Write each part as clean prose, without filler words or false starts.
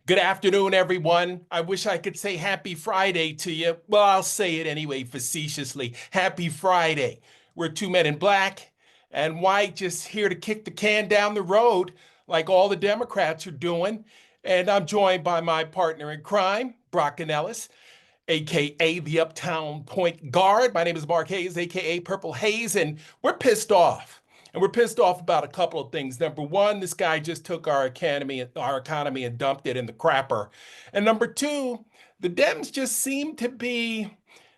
Good afternoon, everyone. I wish I could say happy Friday to you. Well, I'll say it anyway, facetiously. Happy Friday. We're two men in black and white just here to kick the can down the road like all the Democrats are doing. And I'm joined by my partner in crime, Brock Ellis, aka the Uptown Point Guard. My name is Mark Hayes, aka Purple Haze, and we're pissed off. And we're pissed off about a couple of things. Number one, this guy just took our economy and dumped it in the crapper. And number two, the Dems just seem to be.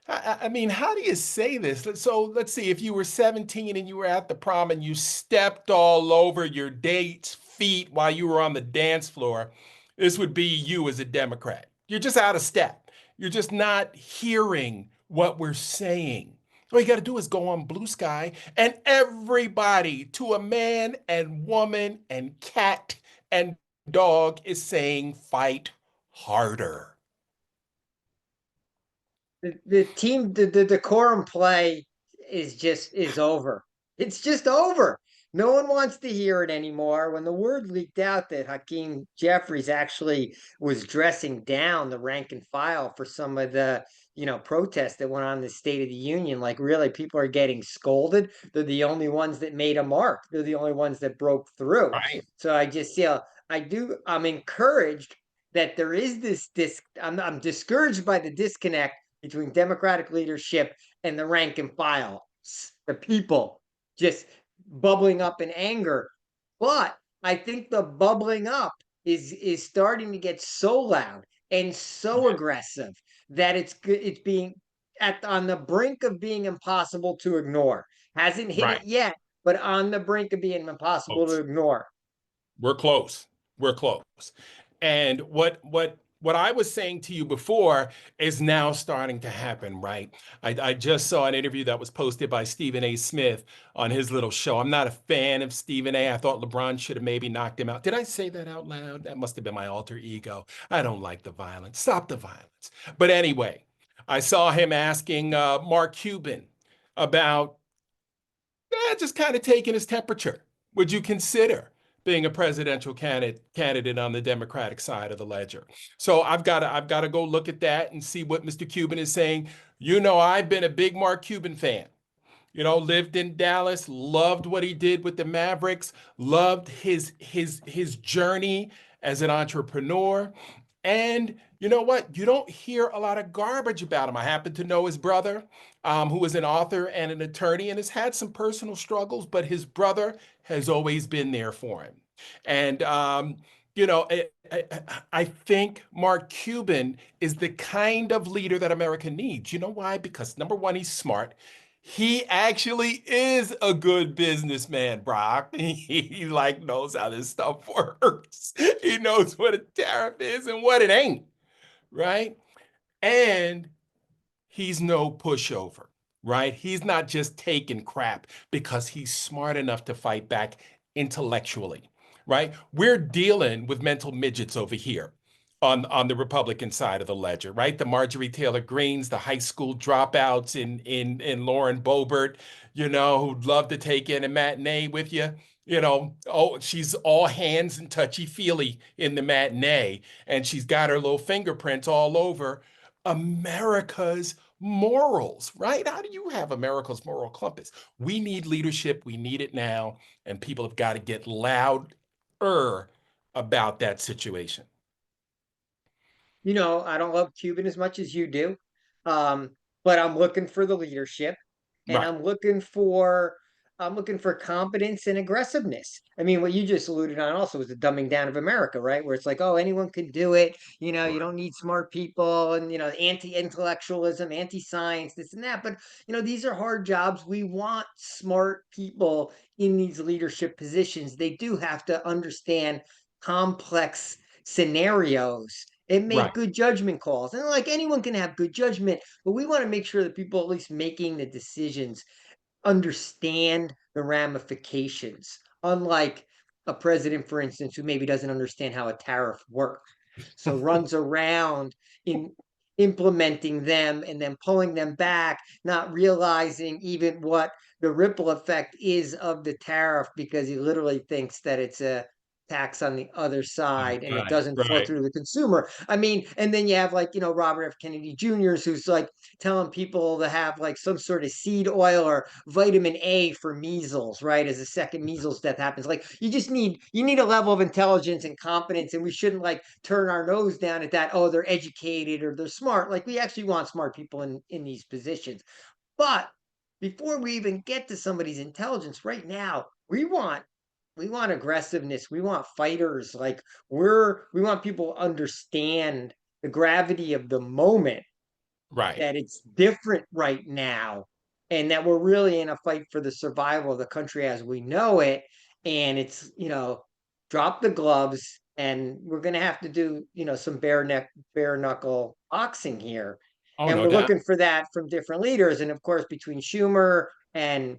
I mean, how do you say this? So let's see, if you were 17 and you were at the prom and you stepped all over your date's feet while you were on the dance floor, this would be you as a Democrat. You're just out of step. You're just not hearing what we're saying. All you got to do is go on Blue Sky, and everybody, to a man and woman and cat and dog, is saying fight harder. The decorum play is over. It's just over. No one wants to hear it anymore. When the word leaked out that Hakeem Jeffries actually was dressing down the rank and file for some of the protests that went on in the State of the Union, like really people are getting scolded. They're the only ones that made a mark. They're the only ones that broke through. Right. So I'm encouraged that there is this. I'm discouraged by the disconnect between Democratic leadership and the rank and file, the people just bubbling up in anger. But I think the bubbling up is starting to get so loud and so Yeah. aggressive that it's being on the brink of being impossible to ignore. Hasn't hit Right. it yet, but on the brink of being impossible to Close. ignore. We're close. We're close. And what I was saying to you before is now starting to happen, right? I just saw an interview that was posted by Stephen A. Smith on his little show. I'm not a fan of Stephen A. I thought LeBron should have maybe knocked him out. Did I say that out loud? That must have been my alter ego. I don't like the violence. Stop the violence. But anyway, I saw him asking Mark Cuban about just kind of taking his temperature. Would you consider being a presidential candidate on the Democratic side of the ledger? So I've got to go look at that and see what Mr. Cuban is saying. I've been a big Mark Cuban fan. Lived in Dallas, loved what he did with the Mavericks, loved his journey as an entrepreneur. And you know what? You don't hear a lot of garbage about him. I happen to know his brother, who is an author and an attorney and has had some personal struggles, but his brother has always been there for him. And I think Mark Cuban is the kind of leader that America needs. You know why? Because number one, he's smart. He actually is a good businessman, Brock. He like knows how this stuff works. He knows what a tariff is and what it ain't, right? And he's no pushover, right? He's not just taking crap because he's smart enough to fight back intellectually, right? We're dealing with mental midgets over here on the Republican side of the ledger, right? The Marjorie Taylor Greens, the high school dropouts in Lauren Boebert, who'd love to take in a matinee with you. Oh, she's all hands and touchy-feely in the matinee, and she's got her little fingerprints all over America's morals, right? How do you have America's moral compass? We need leadership. We need it now. And people have got to get louder about that situation. I don't love Cuban as much as you do, um, but I'm looking for the leadership, and Right. I'm looking for competence and aggressiveness. I mean, what you just alluded on also is the dumbing down of America, right? Where it's like, oh, anyone can do it. You Right. don't need smart people, and anti-intellectualism, anti-science, this and that. But these are hard jobs. We want smart people in these leadership positions. They do have to understand complex scenarios and make Right. good judgment calls. And like anyone can have good judgment, but we want to make sure that people at least making the decisions understand the ramifications. Unlike a president, for instance, who maybe doesn't understand how a tariff works. So runs around in implementing them and then pulling them back, not realizing even what the ripple effect is of the tariff because he literally thinks that it's tax on the other side and it Right, doesn't flow right. through to the consumer. I mean, and then you have like, Robert F. Kennedy Jr.'s who's like telling people to have like some sort of seed oil or vitamin A for measles, right? As a second measles death happens. Like you need a level of intelligence and competence, and we shouldn't like turn our nose down at that. Oh, they're educated or they're smart. Like we actually want smart people in these positions. But before we even get to somebody's intelligence right now, we want aggressiveness. We want fighters. Like we want people to understand the gravity of the moment, Right. that it's different right now, and that we're really in a fight for the survival of the country as we know it. And it's, drop the gloves, and we're gonna have to do, some bare knuckle boxing here. Oh, And no we're doubt. looking for that from different leaders. And of course, between Schumer and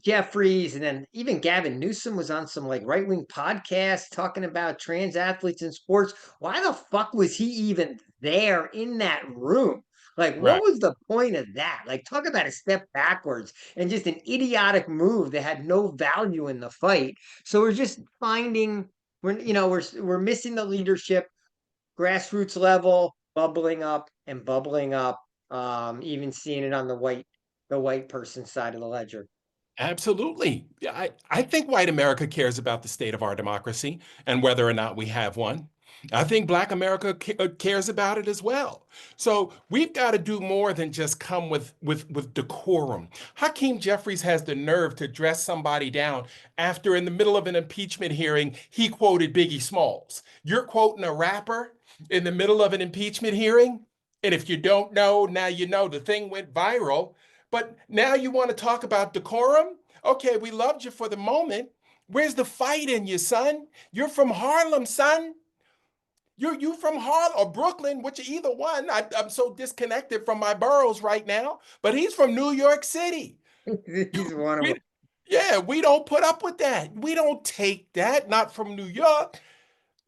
Jeffries, and then even Gavin Newsom was on some like right wing podcast talking about trans athletes in sports. Why the fuck was he even there in that room? Like, what Right. was the point of that? Like, talk about a step backwards and just an idiotic move that had no value in the fight. So we're just finding we're missing the leadership, grassroots level, bubbling up and bubbling up. Even seeing it on the white person side of the ledger. Absolutely. Yeah, I think white America cares about the state of our democracy and whether or not we have one. I think Black America cares about it as well. So we've got to do more than just come with decorum. Hakeem Jeffries has the nerve to dress somebody down after, in the middle of an impeachment hearing, he quoted Biggie Smalls. You're quoting a rapper in the middle of an impeachment hearing? And if you don't know, now you know the thing went viral. But now you want to talk about decorum? Okay, we loved you for the moment. Where's the fight in you, son? You're from Harlem, son. You from Harlem or Brooklyn, which either one. I'm so disconnected from my boroughs right now. But he's from New York City. He's one of them. We, yeah, we don't put up with that. We don't take that. Not from New York.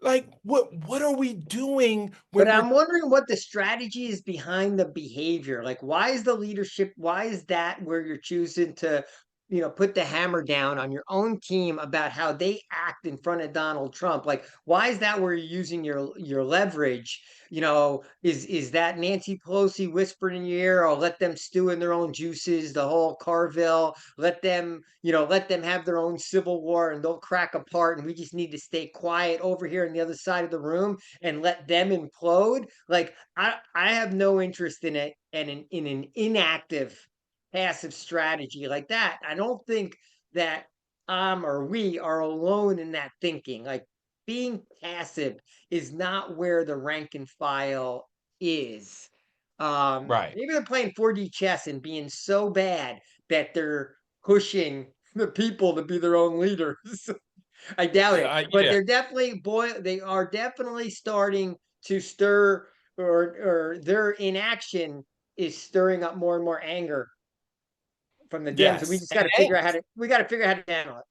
Like, what are we doing But when we're I'm wondering what the strategy is behind the behavior. Like, why is the leadership, why is that where you're choosing to, put the hammer down on your own team about how they act in front of Donald Trump? Like, why is that where you're using your leverage? Is that Nancy Pelosi whispering in your ear, or let them stew in their own juices, the whole Carville, let them have their own civil war and they'll crack apart, and we just need to stay quiet over here on the other side of the room and let them implode. Like, I have no interest in it, and in an inactive passive strategy like that. I don't think that or we are alone in that thinking. Like, being passive is not where the rank and file is. right? Maybe they're playing 4D chess and being so bad that they're pushing the people to be their own leaders. I doubt it, but Yeah. they are definitely starting to stir, or their inaction is stirring up more and more anger from the Dems, and we Yes. just got to figure out how to handle it.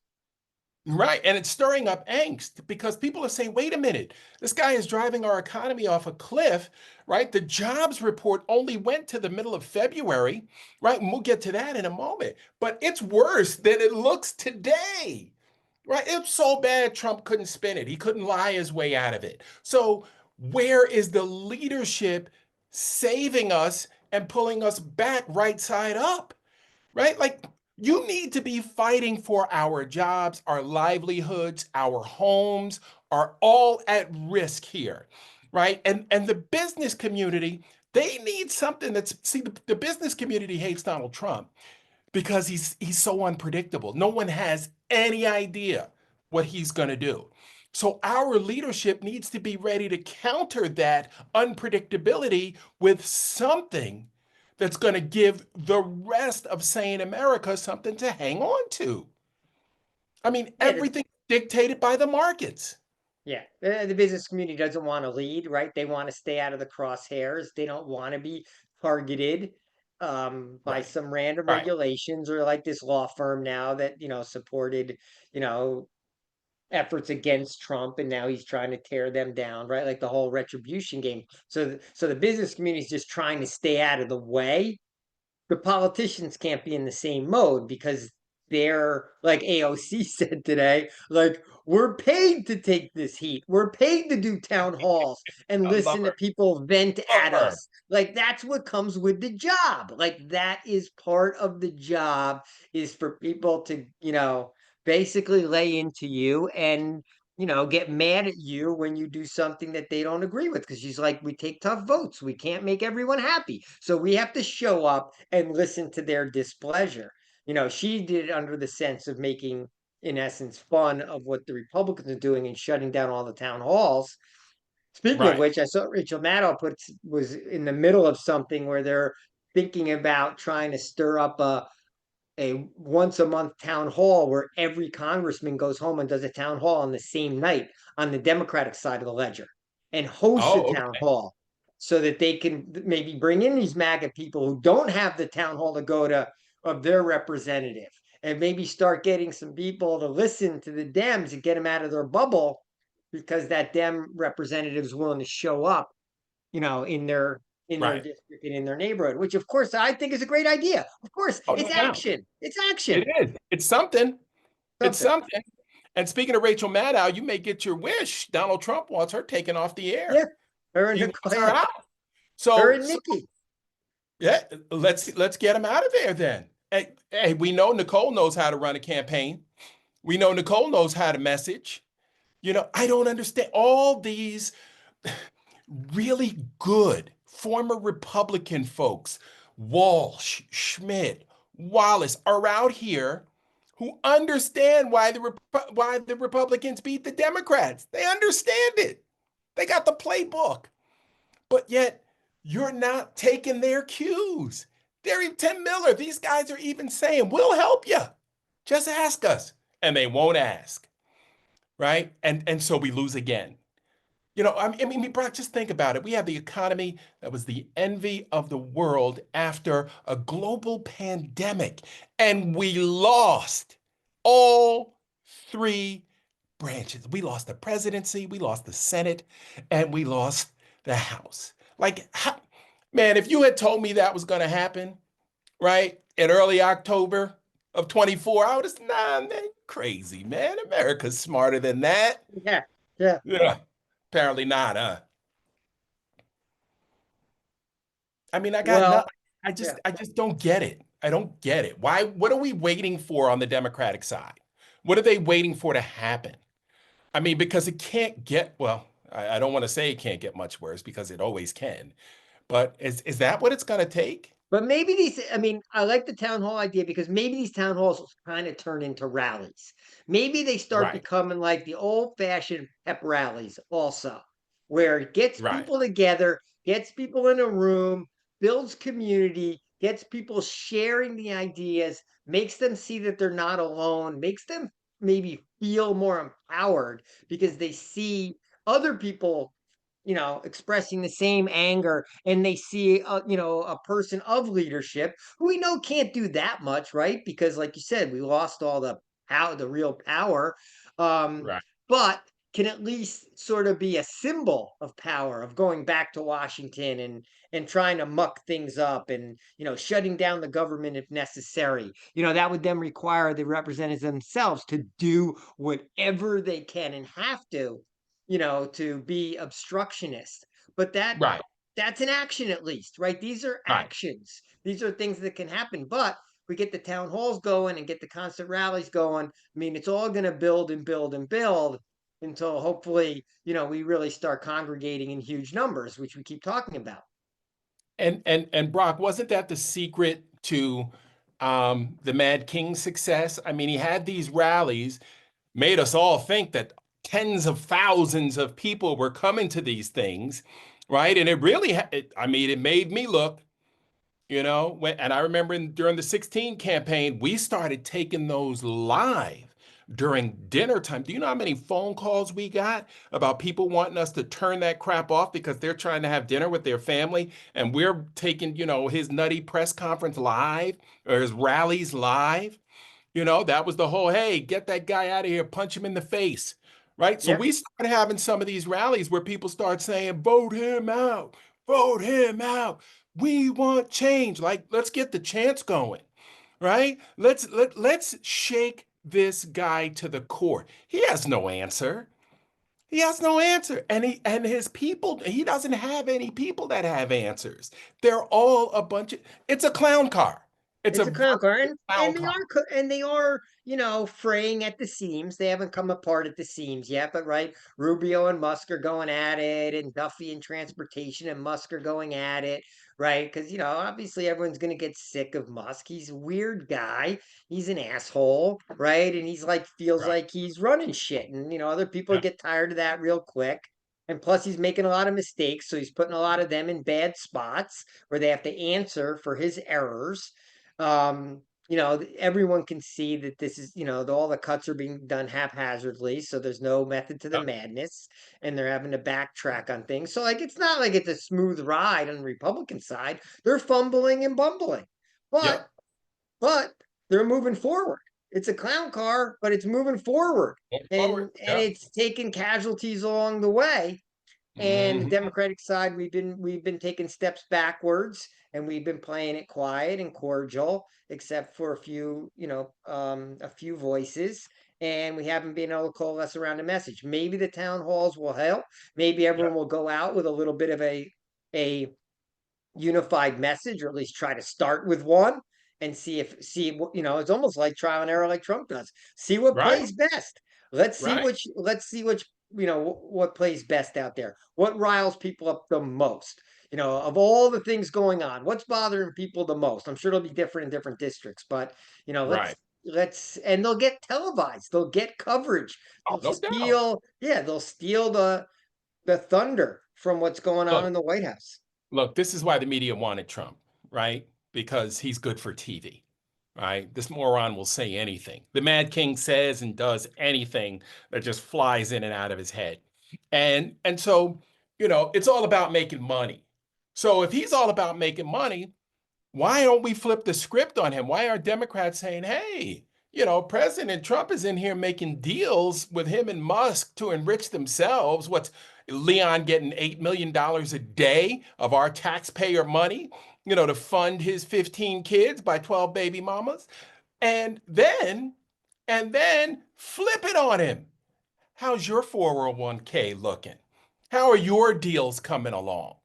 Right. And it's stirring up angst because people are saying, wait a minute, this guy is driving our economy off a cliff, right? The jobs report only went to the middle of February, right? And we'll get to that in a moment. But it's worse than it looks today, right? It's so bad Trump couldn't spin it. He couldn't lie his way out of it. So, where is the leadership saving us and pulling us back right side up? Right? Like, you need to be fighting for our jobs, our livelihoods, our homes are all at risk here, right? And the business community, they need something that's, see, the business community hates Donald Trump because he's so unpredictable. No one has any idea what he's going to do. So our leadership needs to be ready to counter that unpredictability with something that's going to give the rest of sane America something to hang on to. I mean, Yeah, everything dictated by the markets. yeah. The business community doesn't want to lead, right? They want to stay out of the crosshairs. They don't want to be targeted by Right. some random Right. regulations, or like this law firm now that supported you know efforts against Trump, and now he's trying to tear them down, right? Like the whole retribution game. So the business community is just trying to stay out of the way. The politicians can't be in the same mode because they're like AOC said today, like, we're paid to take this heat. We're paid to do town halls and I love listen to her. people vent Love at her. us. Like that's what comes with the job. Like that is part of the job, is for people to, basically lay into you and, get mad at you when you do something that they don't agree with. Because she's like, we take tough votes. We can't make everyone happy. So we have to show up and listen to their displeasure. She did it under the sense of making, in essence, fun of what the Republicans are doing and shutting down all the town halls. Speaking of Right. which, I saw Rachel Maddow was in the middle of something where they're thinking about trying to stir up a once a month town hall where every congressman goes home and does a town hall on the same night on the Democratic side of the ledger and hosts a Oh, town okay. hall so that they can maybe bring in these MAGA people who don't have the town hall to go to of their representative, and maybe start getting some people to listen to the Dems and get them out of their bubble because that Dem representative is willing to show up, in their Right. district and in their neighborhood, which of course I think is a great idea. Of course, Oh, no it's doubt. action. It's It action. is. It's something. It's Something. something. And speaking of Rachel Maddow, you may get your wish. Donald Trump wants her taken off the Yeah. air. Her and He wants Nicole, her yeah. out. Her So, and so Nikki. yeah, let's get him out of there then. Hey, we know Nicole knows how to run a campaign. We know Nicole knows how to message. I don't understand all these really good former Republican folks, Walsh, Schmidt, Wallace, are out here who understand why the Republicans beat the Democrats. They understand it. They got the playbook. But yet you're not taking their cues. Tim Miller, these guys are even saying, we'll help you. Just ask us. And they won't ask. Right. And so we lose again. I mean, Brock, just think about it. We have the economy that was the envy of the world after a global pandemic, and we lost all three branches. We lost the presidency, we lost the Senate, and we lost the House. Man, if you had told me that was going to happen, right, in early October of 24, I would have said, nah, man, crazy, man. America's smarter than that. Yeah. Yeah. Yeah. Apparently not, huh? I mean, I got Well, nothing. I yeah. just I just don't get it. I don't get it. What are we waiting for on the Democratic side? What are they waiting for to happen? I mean, because it can't get, well, I don't want to say it can't get much worse because it always can. But is that what it's gonna take? But maybe I mean, I like the town hall idea because maybe these town halls kind of turn into rallies. Maybe they start Right, becoming like the old fashioned pep rallies also, where it gets right, people together, gets people in a room, builds community, gets people sharing the ideas, makes them see that they're not alone, makes them maybe feel more empowered because they see other people, expressing the same anger, and they see a person of leadership who we know can't do that much, right? Because like you said, we lost all the real power. Um, right. but can at least sort of be a symbol of power, of going back to Washington and trying to muck things up and shutting down the government if necessary. That would then require the representatives themselves to do whatever they can and have to be obstructionist. But Right, that's an action at least, right? These are right. actions. These are things that can happen. But we get the town halls going and get the constant rallies going. I mean, it's all going to build and build and build until hopefully, we really start congregating in huge numbers, which we keep talking about. And Brock, wasn't that the secret to the Mad King's success? I mean, he had these rallies, made us all think that tens of thousands of people were coming to these things, right? And I mean, it made me look, and I remember during the 16 campaign, we started taking those live during dinner time. Do you know how many phone calls we got about people wanting us to turn that crap off because they're trying to have dinner with their family and we're taking, his nutty press conference live or his rallies live? That was the whole, hey, get that guy out of here, punch him in the face, right? So Yeah. we started having some of these rallies where people start saying, vote him out, vote him out. We want change. Like, let's get the chance going, right? Let's shake this guy to the core. He has no answer. He has no answer. And his people, he doesn't have any people that have answers. They're all a bunch of, it's a clown car. It's a It's a clown car, virtual and clown car. they are, fraying at the seams. They haven't come apart at the seams yet, but right, Rubio and Musk are going at it, and Duffy and transportation and Musk are going at it, right? Because obviously everyone's gonna get sick of Musk. He's a weird guy. He's an asshole, right? And he's like feels Right. like he's running shit, and other people Yeah. get tired of that real quick. And plus, he's making a lot of mistakes, so he's putting a lot of them in bad spots where they have to answer for his errors. Everyone can see that this is, all the cuts are being done haphazardly, so there's no method to the Yep. madness, and they're having to backtrack on things. So, like, it's not like it's a smooth ride on the Republican side. They're fumbling and bumbling, but Yep. but they're moving forward. It's a clown car, but it's moving forward, Going and forward. Yep. it's taking casualties along the way. And the Hmm. Democratic side, we've been taking steps backwards, and we've been playing it quiet and cordial, except for a few voices, and we haven't been able to coalesce around a message. Maybe the town halls will help. Maybe everyone Yep. will go out with a little bit of a unified message, or at least try to start with one and see what, it's almost like trial and error, like Trump does. See what Right. plays best. Let's see Right. which what plays best out there. What riles people up the most? Of all the things going on, what's bothering people the most? I'm sure it'll be different in different districts, but Right. let's and they'll get televised. They'll get coverage. Oh, no doubt. They'll steal the thunder from what's going on Look, in the White House. look, this is why the media wanted Trump, right? Because he's good for TV, right? This moron will say anything. The Mad King says and does anything that just flies in and out of his head. And so, it's all about making money. So if he's all about making money, why don't we flip the script on him? Why are Democrats saying, hey, President Trump is in here making deals with him and Musk to enrich themselves? What's Leon getting $8 million a day of our taxpayer money, to fund his 15 kids by 12 baby mamas? And then flip it on him. How's your 401k looking? How are your deals coming along?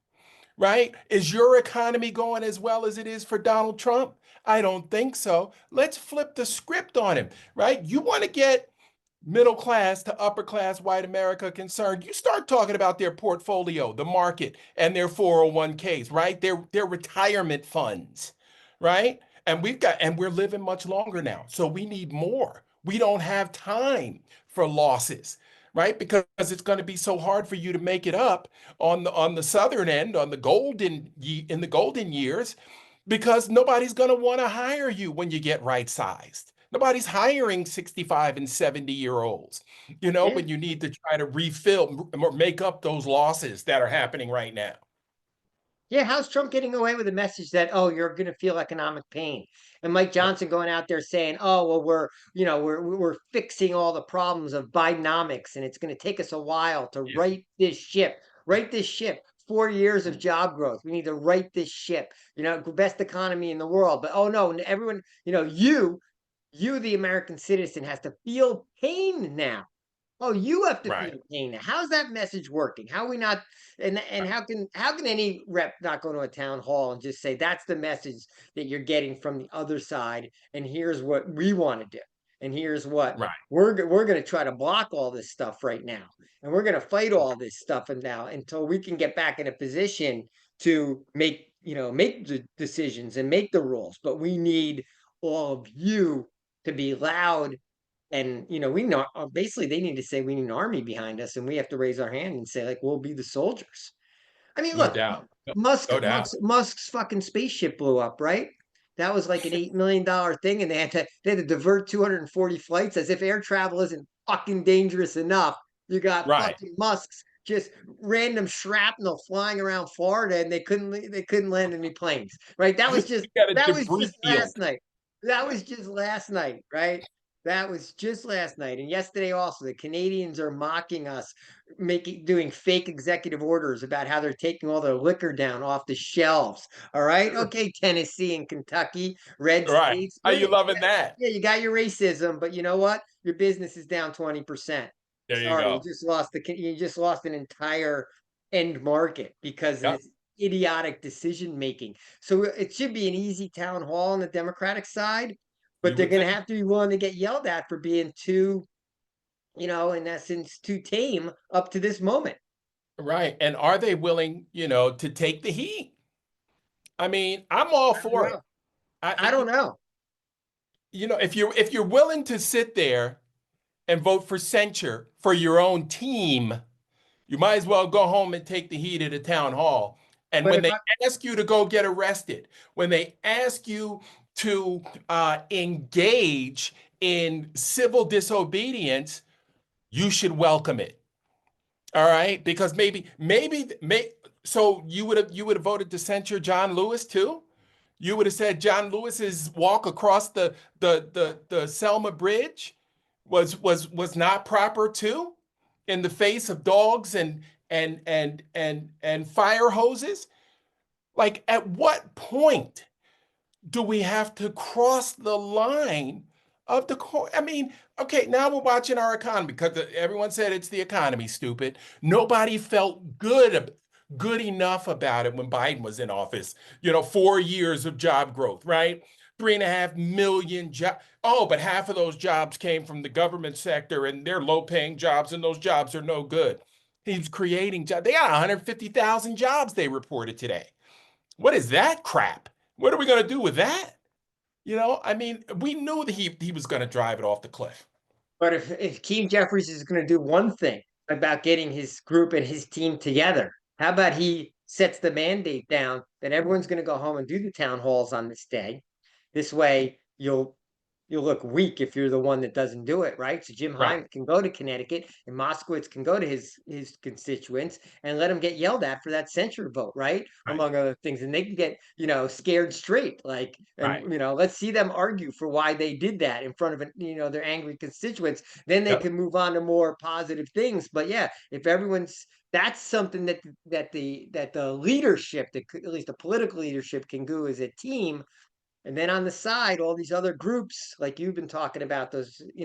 Right? Is your economy going as well as it is for Donald Trump? I don't think so. Let's flip the script on him, right? You want to get middle class to upper class white America concerned, you start talking about their portfolio, the market, and their 401ks, right? Their retirement funds, right? And we're living much longer now. So we need more. We don't have time for losses, right? Because it's going to be so hard for you to make it up on the southern end, in the golden years, because nobody's going to want to hire you when you get right sized. Nobody's hiring 65 and 70-year-olds, Yeah. when you need to try to refill or make up those losses that are happening right now. Yeah, how's Trump getting away with a message that, oh, you're going to feel economic pain? And Mike Yeah. Johnson going out there saying, oh, well, we're fixing all the problems of Bidenomics, and it's going to take us a while to Yeah. right this ship. Right this ship. 4 years of job growth. We need to right this ship. Best economy in the world. But oh no, everyone, the American citizen, has to feel pain now. Oh, you have to Right. feel pain now. How's that message working? How are we not, and how can any rep not go to a town hall and just say that's the message that you're getting from the other side, and here's what we want to do, and here's what Right. we're going to try to block all this stuff right now, and we're going to fight all this stuff and now until we can get back in a position to make the decisions and make the rules. But we need all of you to be loud, and we know basically they need to say we need an army behind us, and we have to raise our hand and say, like, we'll be the soldiers. I mean, No look, doubt. No, Musk, no doubt. Musk's fucking spaceship blew up, right? That was like an $8 million thing, and they had to divert 240 flights, as if air travel isn't fucking dangerous enough. You got Right. fucking Musk's just random shrapnel flying around Florida, and they couldn't land any planes, right? That was just You got a that was debris just field. last night. That was just last night, right? That was just last night. And yesterday also, the Canadians are mocking us, doing fake executive orders about how they're taking all their liquor down off the shelves. All right. Okay, Tennessee and Kentucky, red Right. states. Are you Great. loving that? Yeah, you got your racism, but you know what? Your business is down 20%. There you Sorry, go. you just lost an entire end market because of Yep. this idiotic decision making. So it should be an easy town hall on the Democratic side, but You they're would going think. to have to be willing to get yelled at for being too, in essence, too tame up to this moment. Right. And are they willing, to take the heat? I mean, I'm all I don't for it. know. I don't know. If you're willing to sit there and vote for censure for your own team, you might as well go home and take the heat at a town hall. And But when if they I, ask you to go get arrested, when they ask you to engage in civil disobedience, you should welcome it. All right, because so you would have voted to censure John Lewis too. You would have said John Lewis's walk across the Selma Bridge was not proper too, in the face of dogs and fire hoses. Like, at what point do we have to cross the line of the court? I mean, okay, now we're watching our economy because everyone said it's the economy, stupid. Nobody felt good enough about it when Biden was in office. 4 years of job growth, right? 3.5 million jobs. Oh, but half of those jobs came from the government sector, and they're low-paying jobs, and those jobs are no good. He's creating jobs. They got 150,000 jobs they reported today. What is that crap? What are we going to do with that? I mean, we knew that he was going to drive it off the cliff. but if Keem Jeffries is going to do one thing about getting his group and his team together, how about he sets the mandate down that everyone's going to go home and do the town halls on this day? This way, you'll look weak if you're the one that doesn't do it, right? So Jim Right. Heim can go to Connecticut and Moskowitz can go to his constituents and let him get yelled at for that censure vote, right? Right. Among other things. And they can get, scared straight. Like, and Right. let's see them argue for why they did that in front of their angry constituents. Then they Yep. can move on to more positive things. But yeah, if everyone's that's something that the leadership, at least the political leadership, can do as a team. And then on the side, all these other groups, like you've been talking about, those, the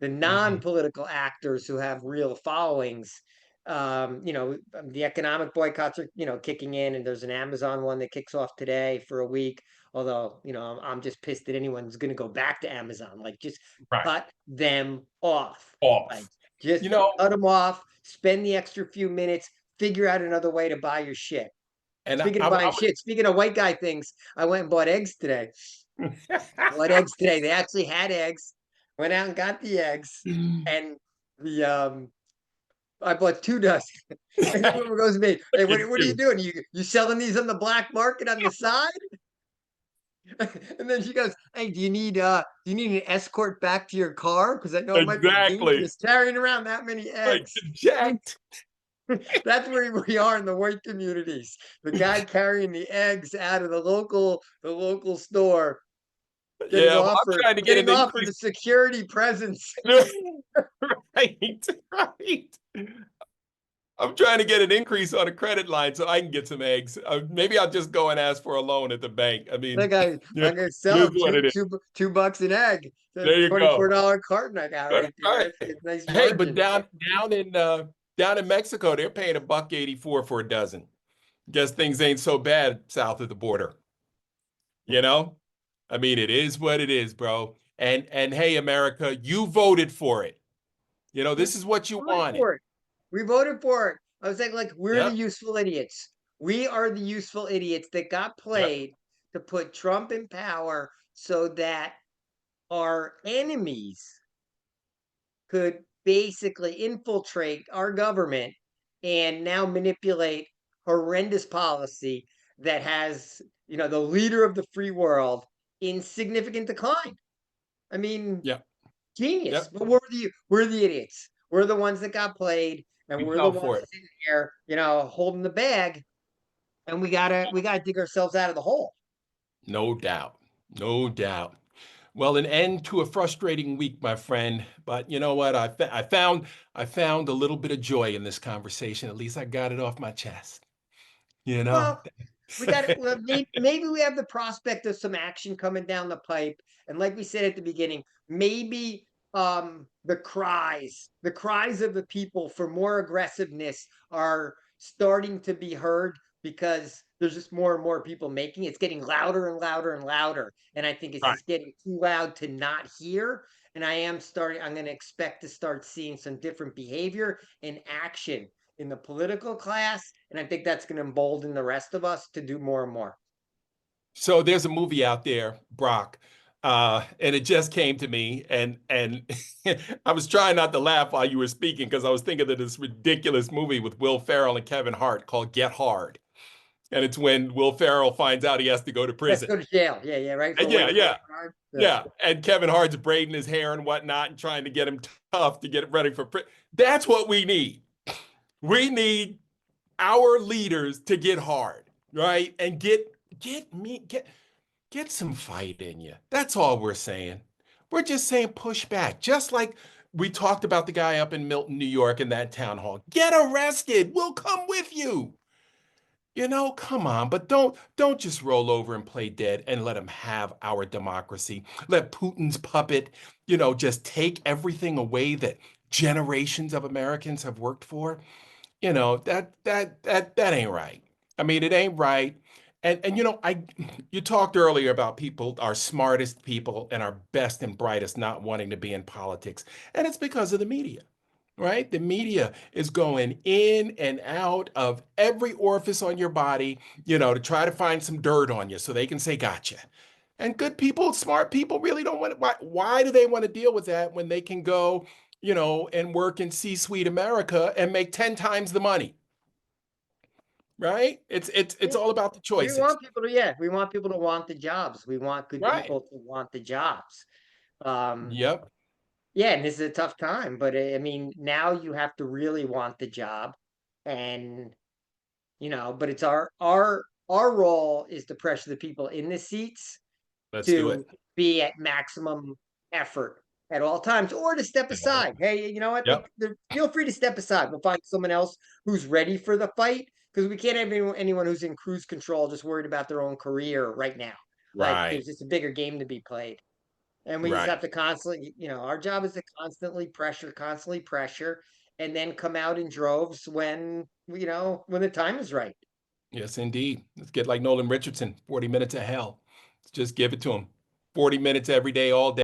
Mhm. non-political actors who have real followings. The economic boycotts are, kicking in, and there's an Amazon one that kicks off today for a week. Although, I'm just pissed that anyone's going to go back to Amazon. Like, just Right. cut them off. Like, Off. just You know, cut them off. Spend the extra few minutes. Figure out another way to buy your shit. and Speaking of buying shit, speaking of white guy things, I went and bought eggs today. Bought eggs today. They actually had eggs. Went out and got the eggs, and the I bought 2 dozen. And the woman goes to me, "Hey, what are you doing? You selling these on the black market on the side?" And then she goes, "Hey, do you need an escort back to your car? Because I know it might be Exactly. dangerous carrying around that many Like, eggs." Jack. That's where we are in the white communities. The guy carrying the eggs out of the local store getting Yeah, well, I'm offered trying to get getting an offered increase. a security presence. Right. Right. I'm trying to get an increase on a credit line so I can get some eggs. Maybe I'll just go and ask for a loan at the bank. I mean, Like yeah, I'm gonna it sell is him what it is. $2 an egg. That's There a you go. $24 carton I got All right there. right. That's a nice Hey, but margin. down in Mexico, they're paying $1.84 for a dozen. Guess things ain't so bad south of the border. You know? I mean, it is what it is, bro. And hey, America, you voted for it. We This is what you voted wanted. for it. We voted for it. I was like, we're the Yep. useful idiots. We are the useful idiots that got Yep. played to put Trump in power so that our enemies could basically infiltrate our government and now manipulate horrendous policy that has, the leader of the free world in significant decline. I mean, Yep. genius. Yep. But we're the idiots. We're the ones that got played, and We we're the fell ones for it. sitting here, holding the bag, and we gotta dig ourselves out of the hole. No doubt. No doubt. Well, an end to a frustrating week, my friend. But you know what? I found a little bit of joy in this conversation. At least I got it off my chest. You know? Well, we got it. Well, maybe we have the prospect of some action coming down the pipe. And like we said at the beginning, maybe the cries of the people for more aggressiveness are starting to be heard because there's just more and more people making it. It's getting louder and louder and louder. And I think it's Right. just getting too loud to not hear. And I'm going to expect to start seeing some different behavior and action in the political class, and I think that's going to embolden the rest of us to do more and more. So there's a movie out there, Brock, and it just came to me, and I was trying not to laugh while you were speaking because I was thinking of this ridiculous movie with Will Ferrell and Kevin Hart called Get Hard, and it's when Will Ferrell finds out he has to go to Let's prison. go to jail. Yeah, yeah, right. And For yeah, waiting yeah, time. Yeah. yeah, and Kevin Hart's braiding his hair and whatnot and trying to get him tough to get it ready for prison. That's what we need. We need our leaders to get hard, right? And get some fight in you. That's all we're saying. We're just saying push back. Just like we talked about the guy up in Milton, New York in that town hall. Get arrested. We'll come with you. You know, come on, but don't just roll over and play dead and let them have our democracy. Let Putin's puppet, just take everything away that generations of Americans have worked for. That ain't right. I mean, it ain't right. And you talked earlier about people, our smartest people and our best and brightest not wanting to be in politics. And it's because of the media, right? The media is going in and out of every orifice on your body, to try to find some dirt on you so they can say gotcha. And good people, smart people really don't want it. Why do they want to deal with that when they can go, and work in C-suite America and make 10 times the money? Right? It's Yeah. all about the We choices. want people to, yeah, we want people to want the jobs. We want good Right. people to want the jobs. Um, Yep. yeah, and this is a tough time, but I mean, now you have to really want the job, and but it's our role is to pressure the people in the seats Let's do to it. be at maximum effort at all times, or to step aside. Hey, you know what? Yep. Feel free to step aside. We'll find someone else who's ready for the fight because we can't have anyone who's in cruise control just worried about their own career right now. Like Right. there's just a bigger game to be played. And we just have Right. to constantly, our job is to constantly pressure, and then come out in droves when the time is right. Yes, indeed. Let's get like Nolan Richardson, 40 minutes of hell. Let's just give it to him. 40 minutes every day, all day.